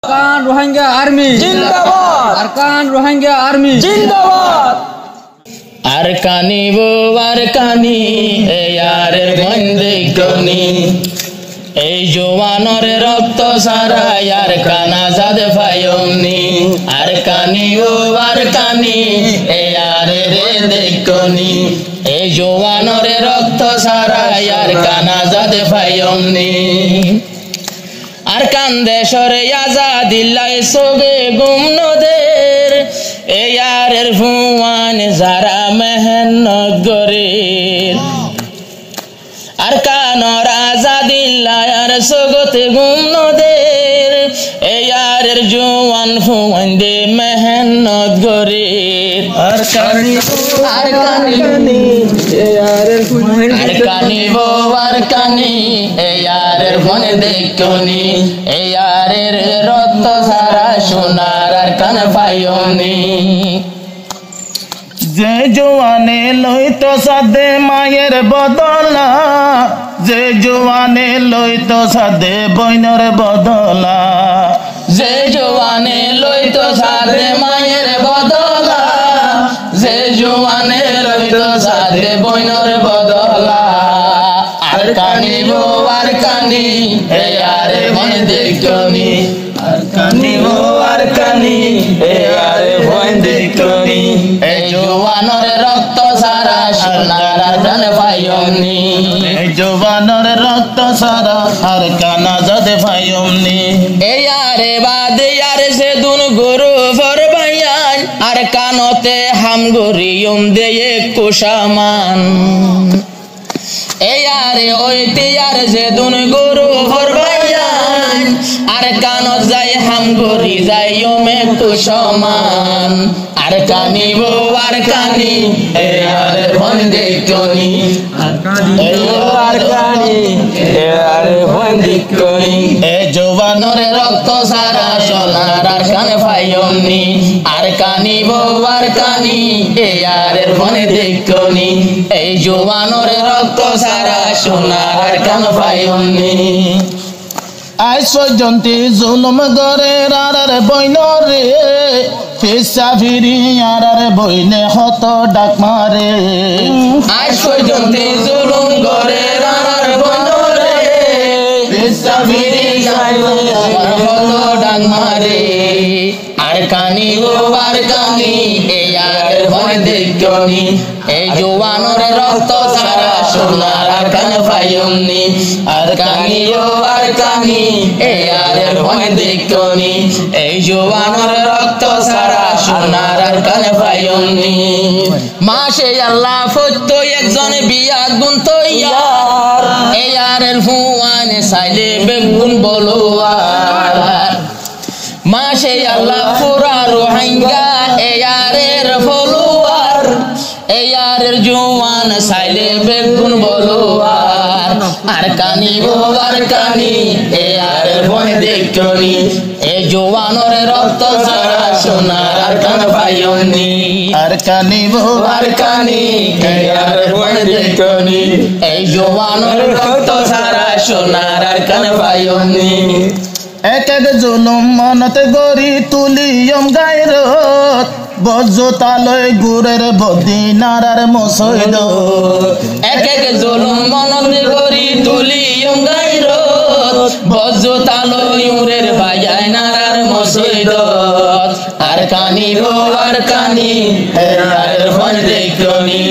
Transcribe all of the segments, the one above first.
Arkan Rohingya army জিন্দাবাদ। Arkan Rohingya army জিন্দাবাদ। আরকানি বো আরকানি এয়ারের বন্দিকনি এই জওয়ানের রক্ত সারা আরকান আজাদ ফায়ুমনি আরকানি ও আরকানি এয়ারের দেখনি এই জওয়ানের রক্ত সারা আরকান আজাদ ফায়ুমনি আরকান দেশর আজাদিল্লাহ সোগে গুমনদের এয়ারের ফুয়ান যারা মেহনত করে আরকানর আজাদিল্লাহ আর সোগতে গুমনদের এয়ারের জওয়ান ফুয়ান দে মেহনত করে আরকানি আরকানি এয়ারের ফুয়ান আরকানি বো আরকানি এয়ারের ফোন দেখনি এয়ারের রক্ত সারা সোনার আরকান পাইওনি যে জওয়ানে লইত সাদে মায়ের বদলা যে জওয়ানে লইত সাদে বইনর বদলা যে জওয়ানে লইত সাদে মায়ের বদলা যে জওয়ানে লইত সাদে বইনর বদলা আরকানি বো আরকানি এয়ারে মন দেখনি আরকানি বো আরকানি এয়ারে মন দেখনি এই জওয়ানের রক্ত সারা সোনার আরকান পাইওনি এই জওয়ানের রক্ত সারা আরকান আজাদ ফায়ুমনি এয়ারে বাদে আর সে দুন গুরু ফরবায়ান আরকানতে হাম গরিয়ম দেয়ে কুশামান এয়ারে ওইতে আর যে দুন গুরু ফরবায়ান আরকানত যাই হাম গরি যাই ওমে কুশামান আরকানি বো আরকানি এয়ারে বন্দে কনি আরকানি বো আরকানি এয়ারে বন্দে কনি এ জওয়ানের রক্ত সারা সোনার আরকান পাইওনি আরকানি বো আরকানি এয়ারের ফোনে দেখনি এই জওয়ানের রক্ত সারা সোনার আরকান পাইওনি আই সজন্তি জুলুম গরে রার বইনরে ফিসা ফিরি আর বইনে হত ডাক মারে আজ পর্যন্ত জুলুম করে রানার বনরে ফিসা ফিরি হত ডাক মারে আরকানি ও আরকানি এয়ারের ফোনে দেখনি এই জওয়ানের রক্ত সারা সোনার আরকান পাইওনি আরকানি ও আরকানি এয়ারের ফোনে দেখনি এই জওয়ানের রক্ত সারা সোনার আরকান পাইওনি মাসে আল্লাহ ফতো একজন বিয়া গুণ তৈয়ার এয়ারের ফুয়ানে সাইলে বেগুন বলোয়ার মাসে আল্লাহ পুরা রোহিঙ্গা এয়ারের ফলোয়ার এয়ারের জওয়ান সাইলে বেগুন বলোয়ার আরকানি বো আরকানি এয়ারের ফোনে দেখনি এই জওয়ানের রক্ত সারা সোনার আরকান পাইওনি আরকানি বো আরকানি এয়ারের ফোনে দেখনি এই জওয়ানের রক্ত সারা সোনার আরকান পাইওনি এক এক জুলুম মনতে গরি তুলিয়ম গায়রত বজ্জতালয় গুরের বদি নারার মসইদ এক এক জুলুম মনতে গরি তুলিয়ম গায়রত বজ্জতালয় উরের বাজায় নারার মসইদ আরকানি বো আরকানি এয়ারের ফোন দেখনি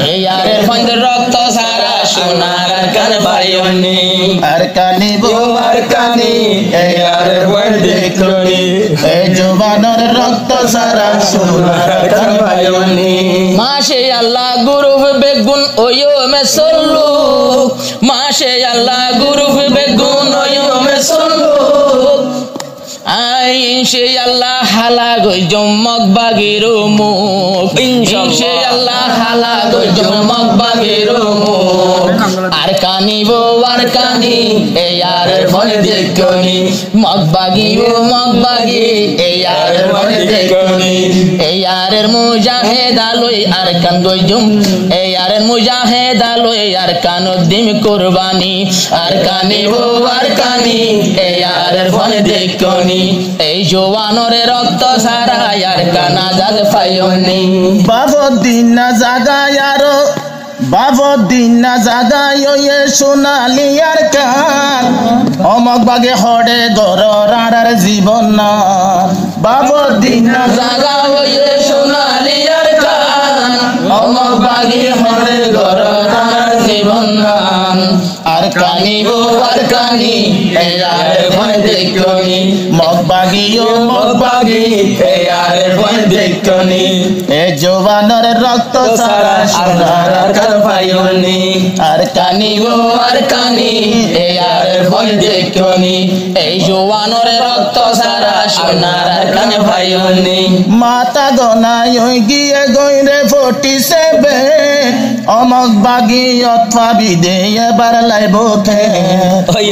এয়ারের ফোন রক্ত সারা সোনার আরকান পাইওনি আরকানি বো আরকানি এয়ারের ফোন দেখনি এই জওয়ানের রক্ত সারা সোনার আরকান পাইওনি মাসে আল্লাহ গুরু বেগুন ওয়ো মে সল্লু মাসে আল্লাহ গুরু বেগুন ওয়ো মে সল্লু আই ইনশাআল্লাহ হালা গই জমক বাগিরো মুখ ইনশাআল্লাহ হালা গই জমক বাগিরো মুখ আরকানি বো আরকানি এয়ারের ফোনে দেখনি মগবাগি ও মগবাগি এয়ারের ফোনে দেখনি air yarer mujahid aloi arkan goyjum e yarer mujahid aloi arkan dim kurbani arkani bo arkani e yarer fon dekoni ei jowanore rokto sara arkan azad fayoni babodin zaga yaro babodin zaga ye sonali arkan omok bage hode goror ar জীবন না babodin zaga ye sonali arkan omok bage hode goror ar জীবন না arkani bo arkani e yarer fon dekoni মগবাগি এ আরে বন দেখনি এ জওয়ানের রক্ত সারা সোনার আরকান পায়নি arkani bo arkani e yarer fon dekoni ei jowanore rokto sara sonar arkan payoni মাতা গনায় গিয়ে গইরে 47 অমক বাগি অথবা বিদে এবার লাইব খে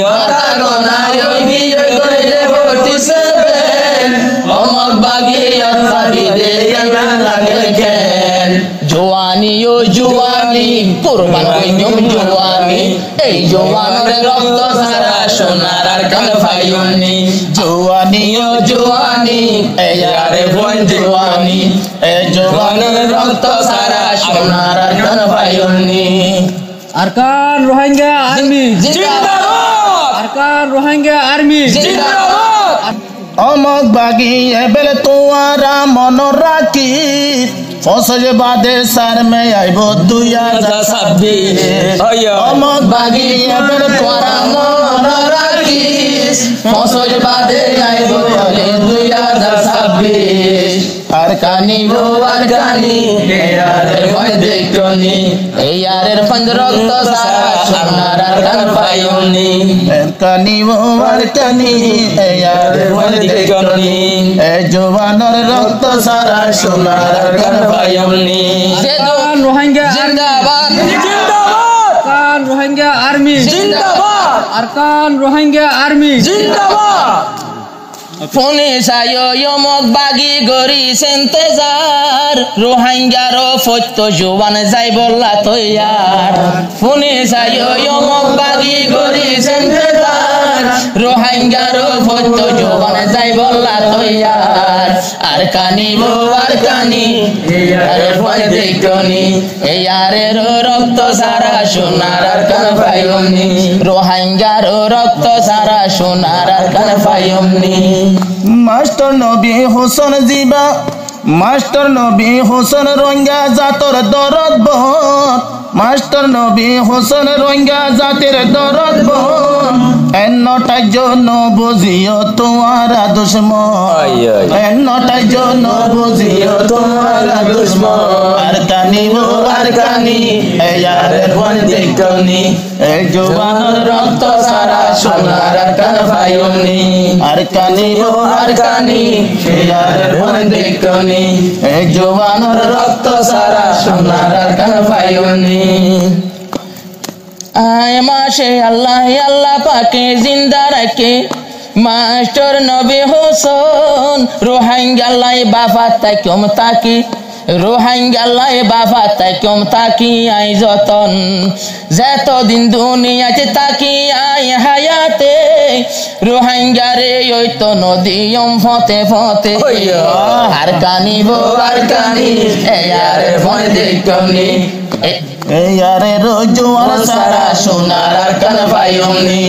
মাতা গনায় গিয়ে গইরে 47 অমক বাগি অথবা বিদে এবার লাগে কেন জওয়ানি ও জওয়ানি কুরবান কইম জওয়ানি এই জওয়ানরে রক্ত সারা সোনার আরকান পায়নি জওয়ানি ও জওয়ানি এই আরে বন জওয়ানি এই জওয়ানের রক্ত সারা সোনার আরকান পায়নি আরকান রোহিঙ্গা আর্মি জিন্দাবাদ আরকান রোহিঙ্গা আর্মি জিন্দাবাদ অমক বাগি এবেলে তোয়ারা মন রাখি ফসল বাদে সার মে আইব 2026 অমক বাগি এবেলে তোরা মন রাখিস ফসল বাদে আইব 2026 আরকানি গো আরকানি এই আরের ভয় দেখনি এই আরের পঞ্জ রক্ত সারা সোনার আরকান পায়নি কানি মোর কানি এ আরের ভয় দেখনি এ জওয়ানের রক্ত সারা সোনার আরকান পায়নি আরকান রোহিঙ্গা জিন্দাবাদ আরকান রোহিঙ্গা আর্মি জিন্দাবাদ আরকান রোহিঙ্গা আর্মি জিন্দাবাদ ফোনে সায়ো ইয়মক বাগি গরি সেন্তেজার রোহিঙ্গারো ফত্য জোয়ান যাই বললা তৈয়ার ফোনে সায়ো ইয়মক বাগি গরি সেন্তেজার রোহিঙ্গারো ফত্য জোয়ান যাই বললা তৈয়ার আরকানি বো আরকানি আরে ভয় দেখনি এই আরের রক্ত সারা সোনার আরকান পায়নি রোহিঙ্গারো রক্ত সারা সোনার আরকান পায়নি মাস্টার নবী হোসেন জিবা মাস্টার নবী হোসেন রোহিঙ্গা জাতর দরদ বহন মাস্টার নবী হোসেন রোহিঙ্গা জাতির দরদ বহন এন্নটার জন্য বুঝিও তোমারা দুশ্মন এন্নটার জন্য বুঝিও তোমারা দুশ্মন আরকানি বো আরকানি এ আরের ভন দেখনি এ জওয়ানের রক্ত সারা সোনার আরকান পায়নি আরকানি বো আরকানি এ আরের ভন দেখনি এ জওয়ানের রক্ত সারা সোনার আরকান পায়নি আয় মাশে আল্লাহ আল্লাহ পাকে জিন্দা রাখে মাস্টার নবী হোসেন রোহিঙ্গা লাই বাবা তাইকম তাকি রোহিঙ্গা লাই বাবা তাইকম তাকি আই যতন যতদিন দুনিয়াতে তাকি আই হায়াতে রোহিঙ্গা রে ওই তো নদীয়ম ফতে ফতে আরকানি বো আরকানি এ আরে ভয় দেখনি এ আরে রোজওয়ার সারা সোনার আরকান পায়নি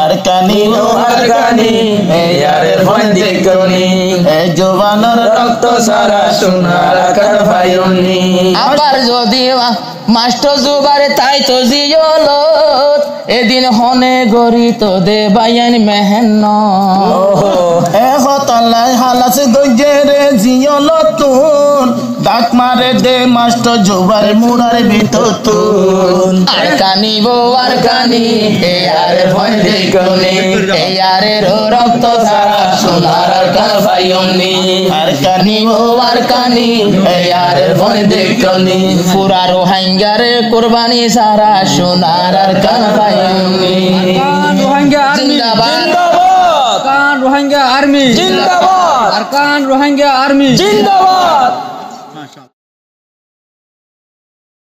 আরকানি বো আরকানি এ আরে ভয় দেখনি এ জওয়ানের রক্ত সারা সোনার আরকান পায়নি আবার যদি মাস্টার জুবারে তাই তো জিয়লত এদিন হনে গরি তো দে বায়ান মেহেন্ন এ হতালাই হালাস গজেরে জিয়লতুন ডাক মারে দে মাস্টার জুবারে মুরারে ভিততুন আরকানি বো আরকানি এ আরে ভয় দেখনি এ আরে রক্ত সারা সোনার আরকান পায়নি আরকানি ও আরকানি এ আরে ভয় দেখনি পুরা রোহিঙ্গারে কুরবানি সারা সোনার আরকান পায়নি আরকান রোহিঙ্গা আর্মি জিন্দাবাদ আরকান রোহিঙ্গা আর্মি জিন্দাবাদ আরকান রোহিঙ্গা আর্মি জিন্দাবাদ